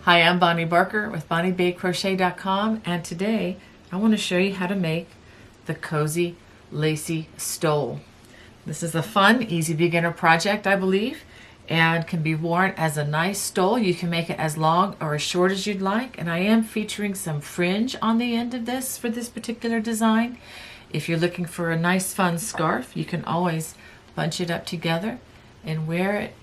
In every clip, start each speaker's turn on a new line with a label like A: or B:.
A: Hi, I'm Bonnie Barker with BonnieBayCrochet.com, and today I want to show you how to make the cozy Lacy stole. This is a fun, easy beginner project, I believe, and can be worn as a nice stole. You can make it as long or as short as you'd like, and I am featuring some fringe on the end of this for this particular design. If you're looking for a nice fun scarf, you can always bunch it up together and wear it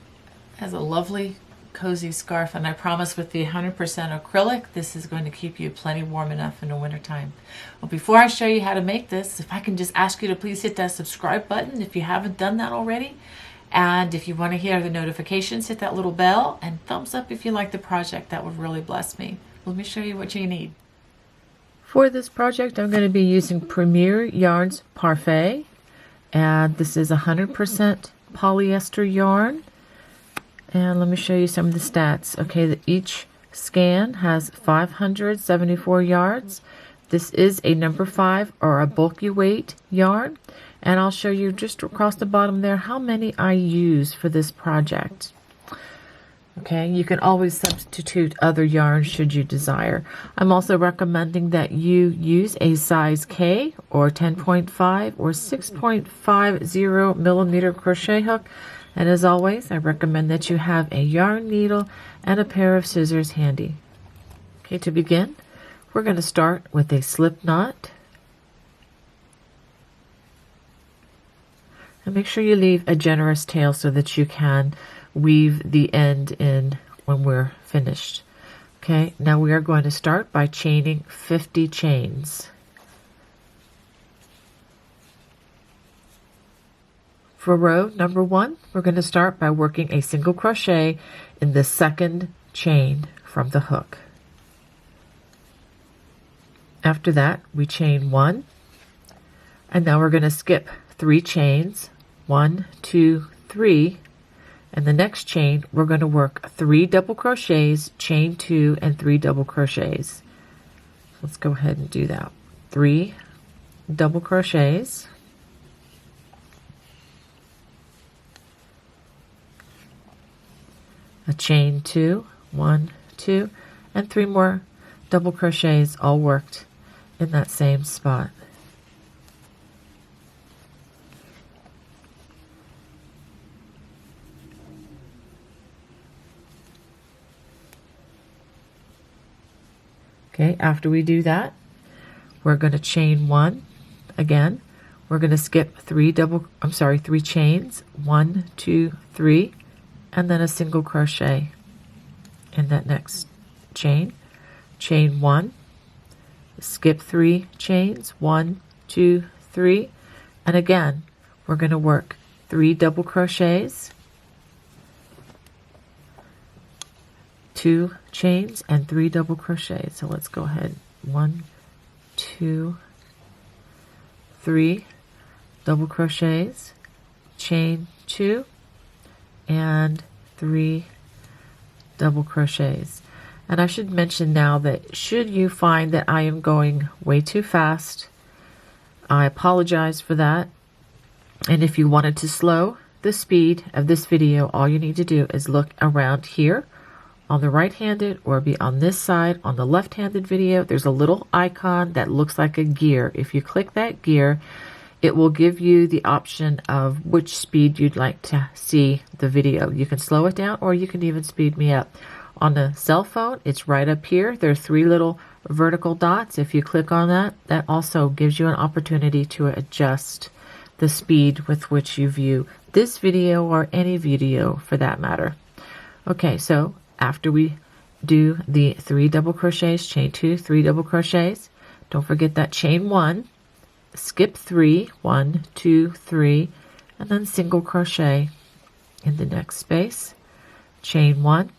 A: as a lovely cozy scarf, and I promise with the 100% acrylic, this is going to keep you plenty warm enough in the wintertime. Well, before I show you how to make this, if I can just ask you to please hit that subscribe button if you haven't done that already. And if you want to hear the notifications, hit that little bell and thumbs up if you like the project. That would really bless me. Let me show you what you need. For this project, I'm going to be using Premier Yarns Parfait, and this is 100% polyester yarn. And let me show you some of the stats. Okay, each skein has 574 yards. This is a number 5 or a bulky weight yarn. And I'll show you just across the bottom there how many I use for this project. Okay, you can always substitute other yarns should you desire. I'm also recommending that you use a size K or 10.5 or 6.50 millimeter crochet hook. And as always, I recommend that you have a yarn needle and a pair of scissors handy. Okay, to begin, we're going to start with a slip knot. And make sure you leave a generous tail so that you can weave the end in when we're finished. Okay, now we are going to start by chaining 50 chains. For row number 1, we're going to start by working a single crochet in the second chain from the hook. After that, we chain 1, and now we're going to skip 3 chains, 1, 2, 3, and the next chain we're going to work 3 double crochets, chain 2, and 3 double crochets. Let's go ahead and do that. 3 double crochets. A chain 2, 1, 2, and 3 more double crochets all worked in that same spot. Okay, after we do that, we're going to chain 1 again. We're going to skip 3 chains, 1, 2, 3. And then a single crochet in that next chain. Chain 1, skip 3 chains, 1, 2, 3, and again we're going to work 3 double crochets, 2 chains, and 3 double crochets. So let's go ahead. 1, 2, 3 double crochets, chain 2, and 3 double crochets. And I should mention now that should you find that I am going way too fast, I apologize for that. And if you wanted to slow the speed of this video, all you need to do is look around here on the right-handed or be on this side on the left-handed video. There's a little icon that looks like a gear. If you click that gear, it will give you the option of which speed you'd like to see the video. You can slow it down or you can even speed me up. On the cell phone, it's right up here. There are 3 little vertical dots. If you click on that, that also gives you an opportunity to adjust the speed with which you view this video or any video for that matter. Okay, so after we do the 3 double crochets, chain 2, 3 double crochets, don't forget that chain 1, skip 3, 1, 2, 3, and then single crochet in the next space. Chain 1,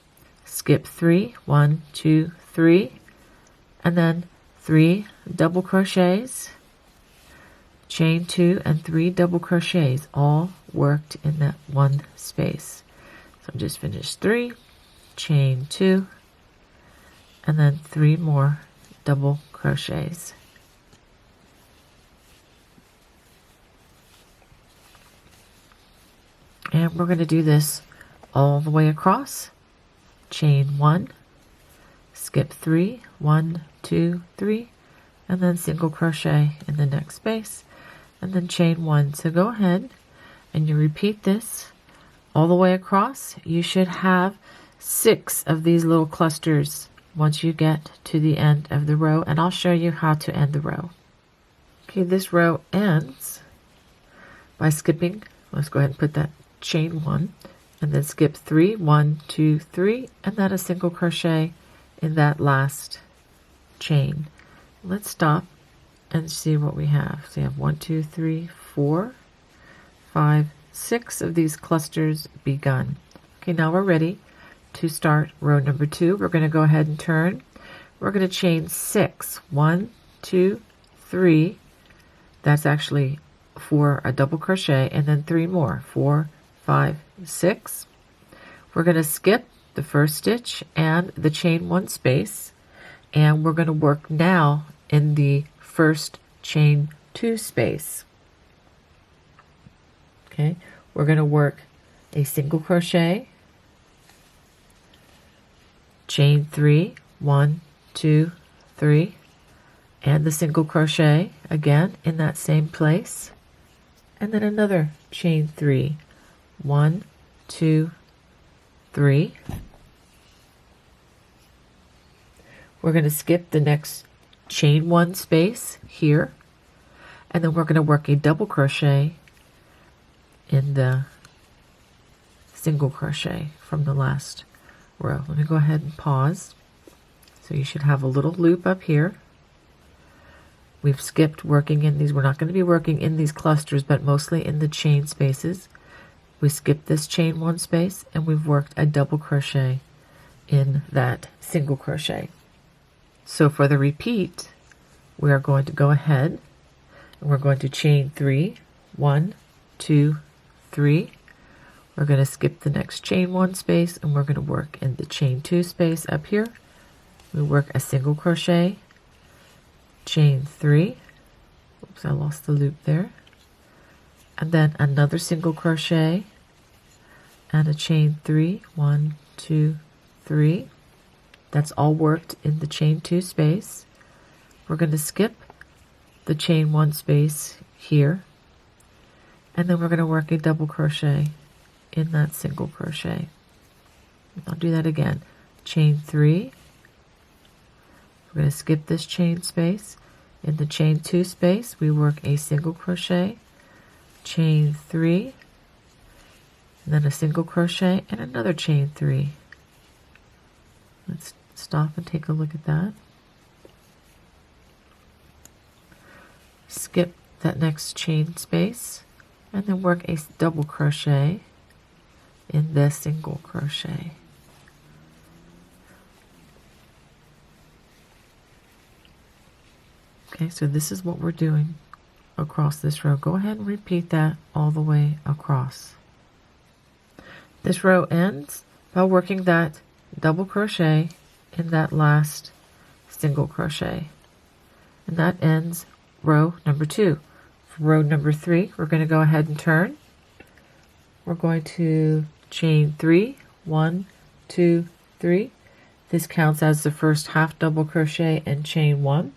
A: skip 3, 1, 2, 3, and then 3 double crochets, chain 2, and 3 double crochets, all worked in that one space. So just finish 3, chain 2, and then 3 more double crochets. And we're going to do this all the way across. Chain 1, skip 3, 1, 2, 3, and then single crochet in the next space, and then chain 1. So go ahead and you repeat this all the way across. You should have 6 of these little clusters once you get to the end of the row, and I'll show you how to end the row. Okay, this row ends by skipping, let's go ahead and put that chain 1, and then skip 3, 1, 2, 3, and then a single crochet in that last chain. Let's stop and see what we have. So you have 1, 2, 3, 4, 5, 6 of these clusters begun. Okay, now we're ready to start row number 2. We're going to go ahead and turn. We're going to chain 6. 1, 2, 3. That's actually for a double crochet, and then 3 more. 4, 5, 6. We're going to skip the first stitch and the chain 1 space, and we're going to work now in the first chain 2 space. Okay, we're going to work a single crochet, chain 3, 1, 2, 3, and the single crochet again in that same place, and then another chain 3, 1, 2, 3. We're going to skip the next chain 1 space here, and then we're going to work a double crochet in the single crochet from the last row. Let me go ahead and pause. So you should have a little loop up here. We've skipped working in these. We're not going to be working in these clusters, but mostly in the chain spaces. We skipped this chain 1 space, and we've worked a double crochet in that single crochet. So for the repeat, we are going to go ahead and we're going to chain 3, 1, 2, 3. We're going to skip the next chain 1 space, and we're going to work in the chain 2 space up here. We work a single crochet, chain 3. Oops, I lost the loop there. And then another single crochet and a chain 3. 1, 2, 3. That's all worked in the chain 2 space. We're going to skip the chain 1 space here, and then we're going to work a double crochet in that single crochet. I'll do that again. Chain 3. We're going to skip this chain space. In the chain 2 space, we work a single crochet, chain 3, and then a single crochet and another chain 3. Let's stop and take a look at that. Skip that next chain space, and then work a double crochet in the single crochet. Okay, so this is what we're doing across this row. Go ahead and repeat that all the way across. This row ends by working that double crochet in that last single crochet, and that ends row number 2. For row number 3, we're going to go ahead and turn. We're going to chain 3, 1, 2, 3. This counts as the first half double crochet and chain 1.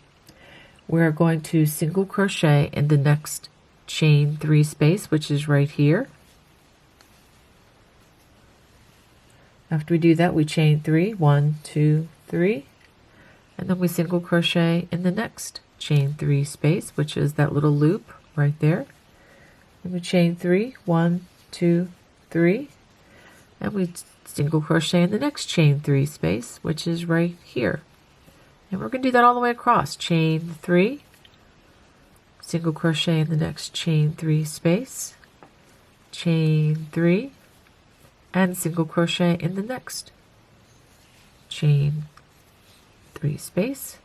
A: We're going to single crochet in the next chain 3 space, which is right here. After we do that, we chain 3, 1, 2, 3, and then we single crochet in the next chain 3 space, which is that little loop right there. And we chain 3, 1, 2, 3, and we single crochet in the next chain 3 space, which is right here. And we're going to do that all the way across. Chain 3, single crochet in the next chain 3 space, chain 3, and single crochet in the next chain 3 space.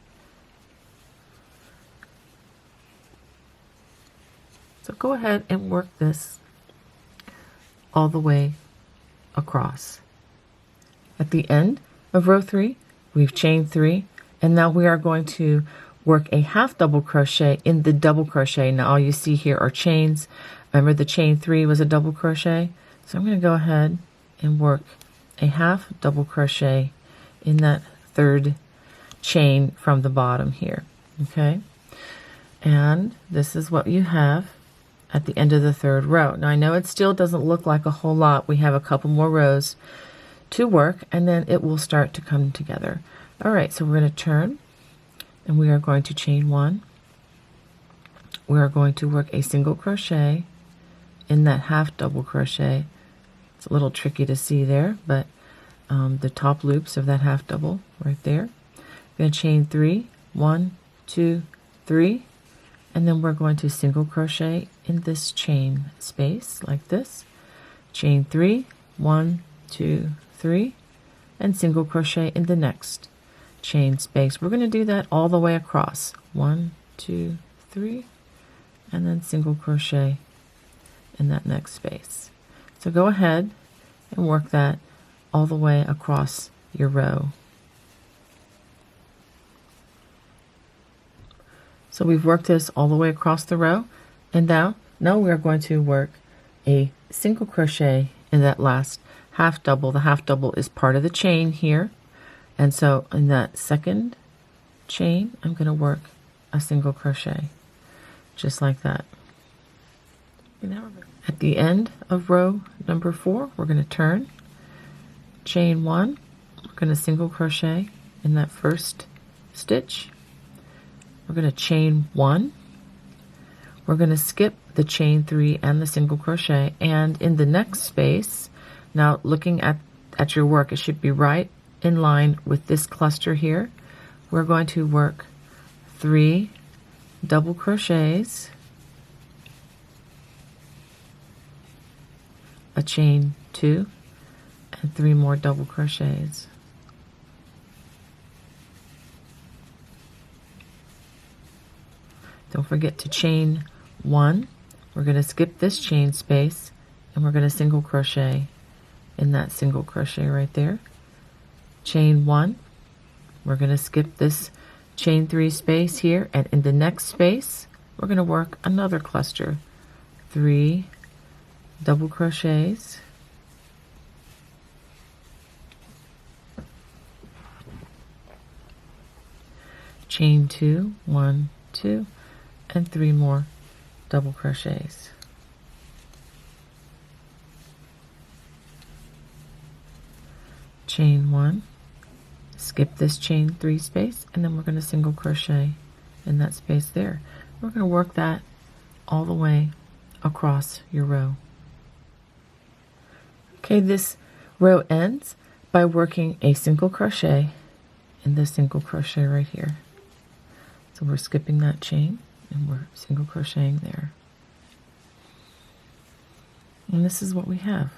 A: So go ahead and work this all the way across. At the end of row 3, we've chained 3, and now we are going to work a half double crochet in the double crochet. Now all you see here are chains. Remember the chain 3 was a double crochet? So I'm going to go ahead and work a half double crochet in that third chain from the bottom here. Okay, and this is what you have at the end of the third row. Now I know it still doesn't look like a whole lot. We have a couple more rows to work, and then it will start to come together. All right, so we're going to turn, and we are going to chain one. We are going to work a single crochet in that half double crochet. It's a little tricky to see there, but the top loops of that half double right there. We're going to chain 3, 1, 2, 3, and then we're going to single crochet in this chain space like this. Chain 3, 1, 2, 3, and single crochet in the next chain space. We're going to do that all the way across. 1, 2, 3, and then single crochet in that next space. So go ahead and work that all the way across your row. So we've worked this all the way across the row, and now we're going to work a single crochet in that last half double. The half double is part of the chain here, and so in that second chain I'm going to work a single crochet just like that. At the end of row number 4, we're going to turn, chain 1, we're going to single crochet in that first stitch. We're going to chain 1. We're going to skip the chain 3 and the single crochet, and in the next space, now looking at your work, it should be right in line with this cluster here. We're going to work 3 double crochets, a chain 2, and 3 more double crochets. Don't forget to chain 1. We're going to skip this chain space, and we're going to single crochet in that single crochet right there. Chain 1. We're going to skip this chain 3 space here, and in the next space we're going to work another cluster. 3 double crochets, chain 2, 1, 2, and 3 more double crochets. Chain 1, skip this chain 3 space, and then we're going to single crochet in that space there. We're going to work that all the way across your row. Okay, this row ends by working a single crochet in the single crochet right here. So we're skipping that chain and we're single crocheting there. And this is what we have.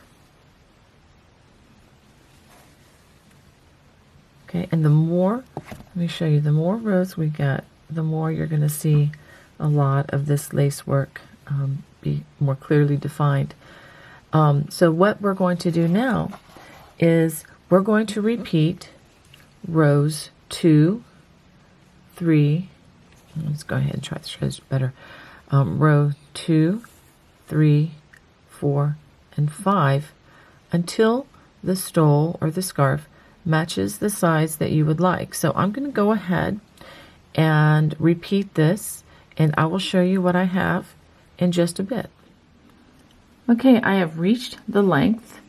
A: Okay, and the more, let me show you, the more rows we get, the more you're going to see a lot of this lace work be more clearly defined. So what we're going to do now is we're going to repeat rows 2, 3, let's go ahead and try this better. Row 2, 3, 4, and 5 until the stole or the scarf matches the size that you would like. So I'm going to go ahead and repeat this, and I will show you what I have in just a bit. Okay, I have reached the length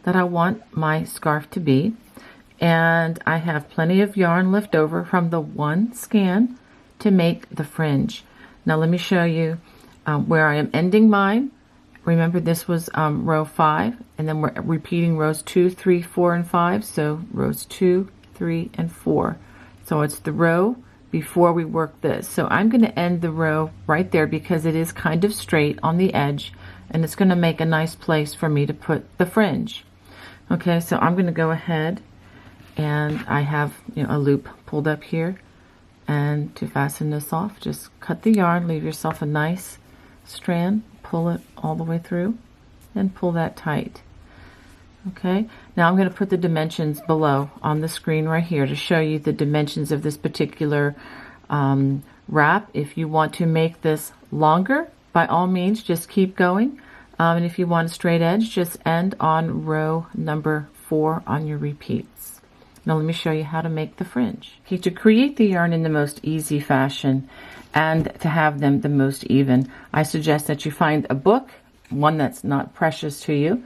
A: that I want my scarf to be, and I have plenty of yarn left over from the one skein to make the fringe. Now let me show you where I am ending mine. Remember, this was row 5, and then we're repeating rows 2, 3, 4, and 5. So rows 2, 3, and 4. So it's the row before we work this. So I'm going to end the row right there because it is kind of straight on the edge, and it's going to make a nice place for me to put the fringe. Okay, so I'm going to go ahead, and I have a loop pulled up here, and to fasten this off, just cut the yarn, leave yourself a nice strand, pull it all the way through, and pull that tight. Okay, now I'm going to put the dimensions below on the screen right here to show you the dimensions of this particular wrap. If you want to make this longer, by all means, just keep going. And if you want a straight edge, just end on row number 4 on your repeats. Now let me show you how to make the fringe. Okay, to create the yarn in the most easy fashion and to have them the most even, I suggest that you find a book, one that's not precious to you,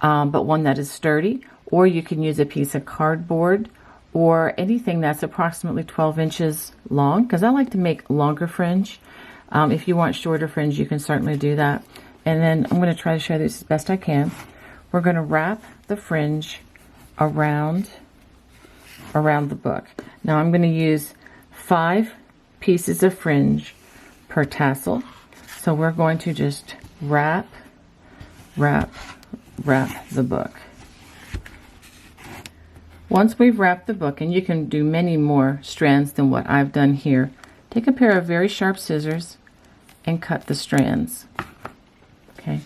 A: but one that is sturdy, or you can use a piece of cardboard or anything that's approximately 12 inches long, because I like to make longer fringe. If you want shorter fringe, you can certainly do that. And then I'm going to try to show this as best I can. We're going to wrap the fringe around the book. Now I'm going to use 5 pieces of fringe per tassel. So we're going to just wrap the book. Once we've wrapped the book, and you can do many more strands than what I've done here, take a pair of very sharp scissors and cut the strands. Okay,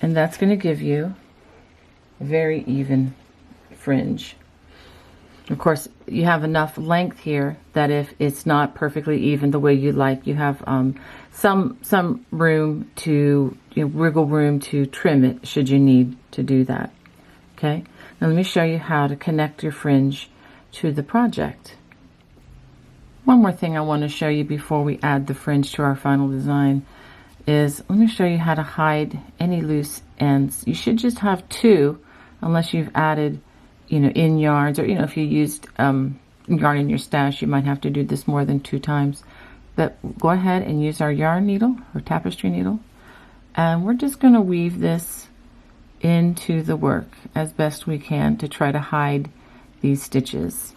A: and that's going to give you a very even fringe. Of course, you have enough length here that if it's not perfectly even the way you like, you have some room to, wiggle room to trim it should you need to do that. Okay, now let me show you how to connect your fringe to the project. One more thing I want to show you before we add the fringe to our final design is, let me show you how to hide any loose ends. You should just have 2, unless you've added in yarns, or if you used yarn in your stash, you might have to do this more than 2 times. But go ahead and use our yarn needle or tapestry needle, and we're just going to weave this into the work as best we can to try to hide these stitches.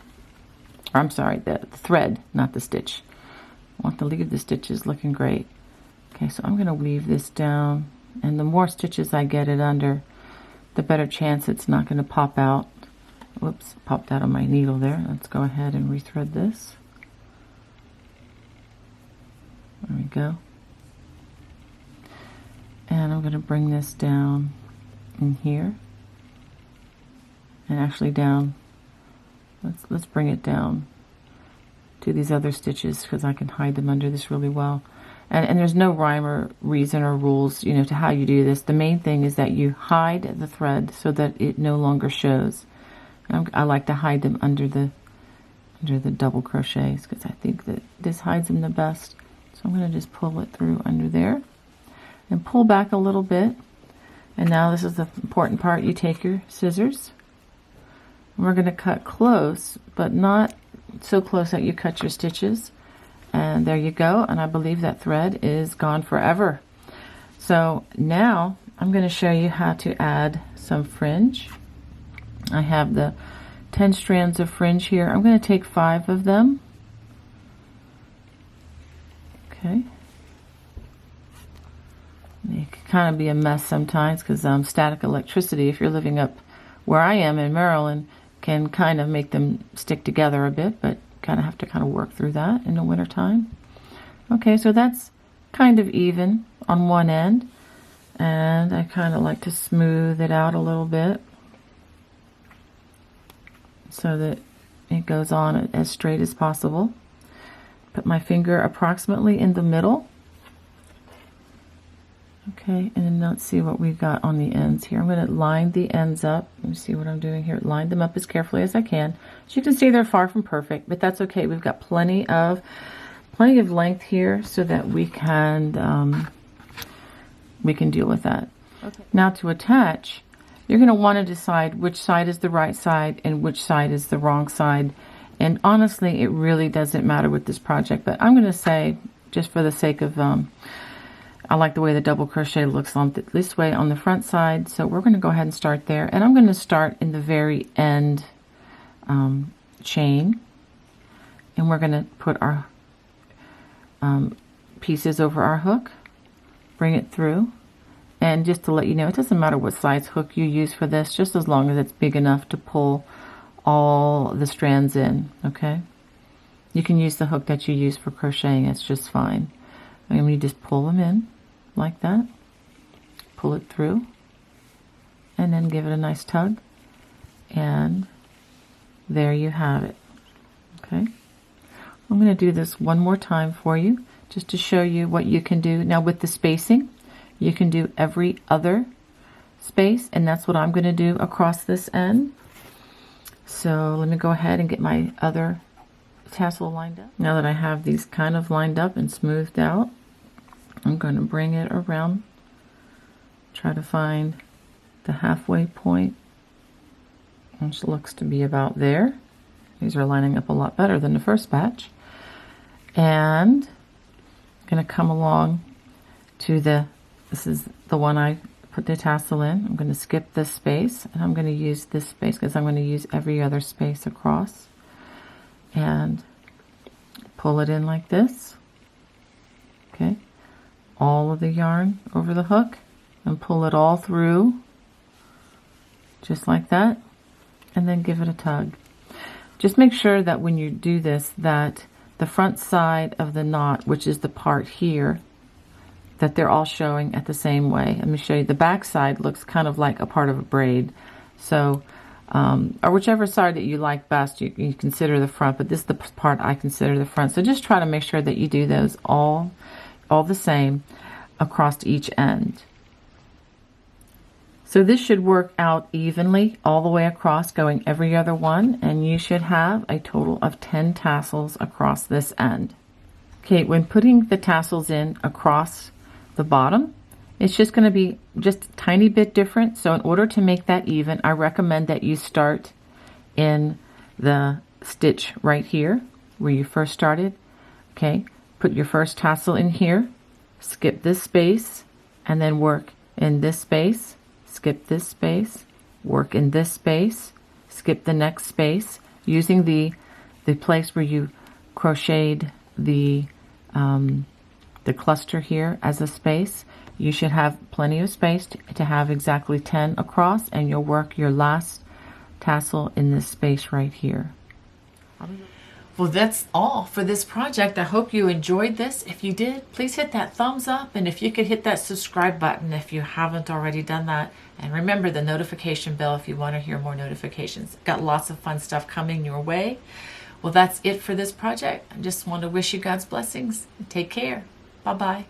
A: Or, I'm sorry, the thread, not the stitch. I want to leave the stitches looking great. Okay, so I'm going to weave this down, and the more stitches I get it under, the better chance it's not going to pop out. Whoops, popped out of my needle there. Let's go ahead and rethread this. There we go. And I'm going to bring this down in here. And actually down, let's bring it down to these other stitches, because I can hide them under this really well. And there's no rhyme or reason or rules, to how you do this. The main thing is that you hide the thread so that it no longer shows. I like to hide them under the double crochets, because I think that this hides them the best. So I'm going to just pull it through under there and pull back a little bit. And now this is the important part. You take your scissors, and we're going to cut close, but not so close that you cut your stitches. And there you go. And I believe that thread is gone forever. So now I'm going to show you how to add some fringe. I have the 10 strands of fringe here. I'm going to take 5 of them. Okay. It can kind of be a mess sometimes, because static electricity, if you're living up where I am in Maryland, can kind of make them stick together a bit, but kind of have to work through that in the winter time. Okay, so that's kind of even on one end, and I kind of like to smooth it out a little bit so that it goes on as straight as possible. Put my finger approximately in the middle. Okay, and then let's see what we've got on the ends here. I'm going to line the ends up. Let me see what I'm doing here. Line them up as carefully as I can. As you can see, they're far from perfect, but that's okay. We've got plenty of length here so that we can deal with that. Okay. Now to attach, you're going to want to decide which side is the right side and which side is the wrong side. And honestly, it really doesn't matter with this project, but I'm going to say, just for the sake of I like the way the double crochet looks on this way on the front side, so we're going to go ahead and start there. And I'm going to start in the very end chain, and we're going to put our pieces over our hook, bring it through, and just to let you know, it doesn't matter what size hook you use for this, just as long as it's big enough to pull all the strands in. Okay, you can use the hook that you use for crocheting, it's just fine. And you just pull them in like that, pull it through, and then give it a nice tug, and there you have it. Okay, I'm going to do this one more time for you just to show you what you can do. Now with the spacing, you can do every other space, and that's what I'm going to do across this end. So let me go ahead and get my other tassel lined up. Now that I have these kind of lined up and smoothed out, I'm going to bring it around, try to find the halfway point, which looks to be about there. These are lining up a lot better than the first batch. And I'm going to come along to this is the one I put the tassel in. I'm going to skip this space, and I'm going to use this space because I'm going to use every other space across, and pull it in like this. Okay, all of the yarn over the hook and pull it all through just like that, and then give it a tug. Just make sure that when you do this, that the front side of the knot, which is the part here, that they're all showing at the same way. Let me show you. The back side looks kind of like a part of a braid. So, or whichever side that you like best, you consider the front, but this is the part I consider the front. So just try to make sure that you do those all the same across each end. So this should work out evenly all the way across, going every other one, and you should have a total of 10 tassels across this end. Okay, when putting the tassels in across the bottom, it's just going to be just a tiny bit different. So in order to make that even, I recommend that you start in the stitch right here where you first started. Okay, put your first tassel in here, skip this space, and then work in this space, skip this space, work in this space, skip the next space, using the place where you crocheted the cluster here as a space. You should have plenty of space to have exactly 10 across, and you'll work your last tassel in this space right here. Well, that's all for this project. I hope you enjoyed this. If you did, please hit that thumbs up, and if you could hit that subscribe button if you haven't already done that. And remember the notification bell if you want to hear more notifications. Got lots of fun stuff coming your way. Well, that's it for this project. I just want to wish you God's blessings. Take care. Bye-bye.